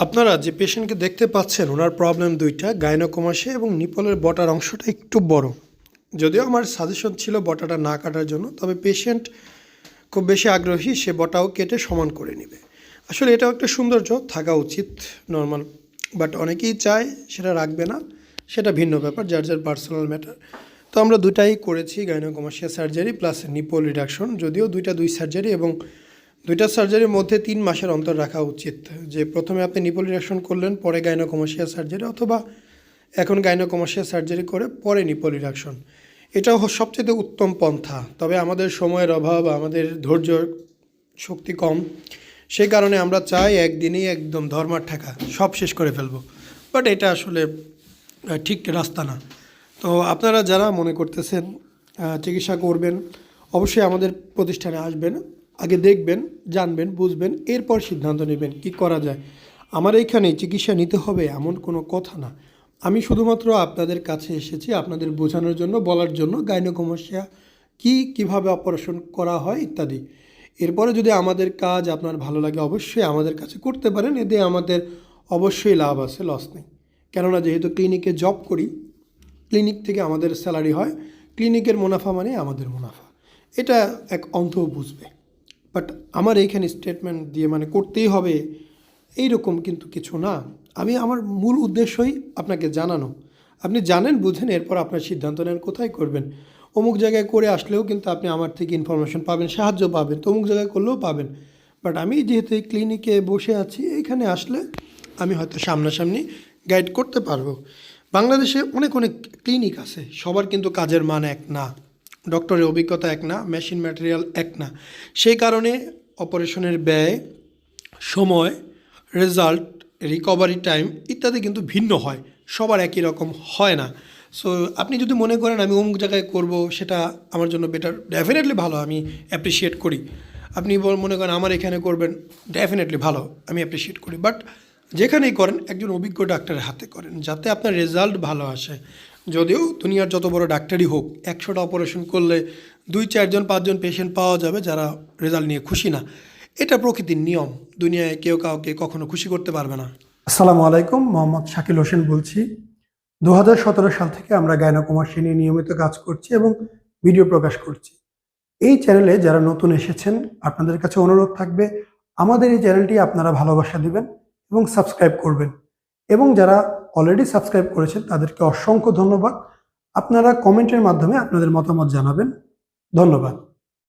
আপনারা যে পেশেন্টকে দেখতে পাচ্ছেন ওনার প্রবলেম দুইটা, গাইনোকমাসে এবং নিপলের বটার অংশটা একটু বড়। যদিও আমার সাজেশন ছিল বটাটা না কাটার জন্য, তবে পেশেন্ট খুব বেশি আগ্রহী, সে বটাও কেটে সমান করে নেবে। আসলে এটাও একটা সৌন্দর্য থাকা উচিত নর্মাল, বাট অনেকেই চায় সেটা রাখবে না, সেটা ভিন্ন ব্যাপার, যার যার পার্সোনাল ম্যাটার। তো আমরা দুটাই করেছি, গাইনোকমাসিয়া সার্জারি প্লাস নিপল রিডাকশন। যদিও দুই সার্জারি এবং দুইটা সার্জারির মধ্যে 3 মাসের অন্তর রাখা উচিত, যে প্রথমে আপনি নিপল রিডাকশন করলেন পরে গাইনোকমাসিয়া সার্জারি, অথবা এখন গাইনোকমাসিয়া সার্জারি করে পরে নিপল রিডাকশন। এটাও সবচেয়ে উত্তম পন্থা। তবে আমাদের সময়ের অভাব, আমাদের ধৈর্য শক্তি কম, সেই কারণে আমরা চাই একদিনেই একদম ধর্মার ঠেকা সব শেষ করে ফেলবো, বাট এটা আসলে ঠিক রাস্তা না। তো আপনারা যারা মনে করতেছেন চিকিৎসা করবেন, অবশ্যই আমাদের প্রতিষ্ঠানে আসবেন, আগে দেখবেন, জানবেন, বুঝবেন, এরপর সিদ্ধান্ত নেবেন কি করা যায়। আমার এইখানে চিকিৎসা নিতে হবে এমন কোনো কথা না। আমি শুধুমাত্র আপনাদের কাছে এসেছি আপনাদের বোঝানোর জন্য, বলার জন্য গাইনোকমাসিয়া কিভাবে অপারেশন করা হয় ইত্যাদি। এরপরে যদি আমাদের কাজ আপনার ভালো লাগে অবশ্যই আমাদের কাছে করতে পারেন, এতে আমাদের অবশ্যই লাভ আছে, লস নেই। কেননা যেহেতু ক্লিনিকে জব করি, ক্লিনিক থেকে আমাদের স্যালারি হয়, ক্লিনিকের মুনাফা মানে আমাদের মুনাফা, এটা এক অন্ধ বুঝবে। বাট আমার এইখানে স্টেটমেন্ট দিয়ে মানে করতেই হবে এইরকম কিন্তু কিছু না। আমার মূল উদ্দেশ্যই আপনাকে জানানো, আপনি জানেন, বুঝেন, এরপর আপনার সিদ্ধান্ত নেন কোথায় করবেন। অমুক জায়গায় করে আসলেও কিন্তু আপনি আমার থেকে ইনফরমেশন পাবেন, সাহায্য পাবেন, তো অমুক জায়গায় করলেও পাবেন। বাট আমি যেহেতু এই ক্লিনিকে বসে আছি, এখানে আসলে আমি হয়তো সামনাসামনি গাইড করতে পারবো। বাংলাদেশে অনেক অনেক ক্লিনিক আছে, সবার কিন্তু কাজের মান এক না, ডক্টরের অভিজ্ঞতা এক না, মেশিন ম্যাটেরিয়াল এক না। সেই কারণে অপারেশনের ব্যয়, সময়, রেজাল্ট, রিকভারি টাইম ইত্যাদি কিন্তু ভিন্ন হয়, সবার একই রকম হয় না। সো আপনি যদি মনে করেন আমি অমুক জায়গায় করব, সেটা আমার জন্য বেটার, ডেফিনেটলি ভালো, আমি অ্যাপ্রিসিয়েট করি। আপনি মনে করেন আমার এখানে করবেন, ডেফিনেটলি ভালো, আমি অ্যাপ্রিসিয়েট করি। বাট যেখানেই করেন একজন অভিজ্ঞ ডাক্তারের হাতে করেন, যাতে আপনার রেজাল্ট ভালো আসে। যদিও দুনিয়ার যত বড় ডাক্তারই হোক, 100টা অপারেশন করলে 2, 4 জন 5 জন পেশেন্ট পাওয়া যাবে যারা রেজাল্ট নিয়ে খুশি না। এটা প্রকৃতির নিয়ম, দুনিয়ায় কেউ কাউকে কখনো খুশি করতে পারবে না। আসসালামু আলাইকুম, মোহাম্মদ শাকিল হোসেন বলছি। 2017 সাল থেকে আমরা গাইনোকমাসিয়া নিয়ে নিয়মিত কাজ করছি এবং ভিডিও প্রকাশ করছি। এই চ্যানেলে যারা নতুন এসেছেন, আপনাদের কাছে অনুরোধ থাকবে আমাদের এই চ্যানেলটি আপনারা ভালোবাসা দিবেন এবং সাবস্ক্রাইব করবেন। এবং যারা অলরেডি সাবস্ক্রাইব করেছেন তাদেরকে অসংখ্য ধন্যবাদ। আপনারা কমেন্টের মাধ্যমে আপনাদের মতামত জানাবেন। ধন্যবাদ।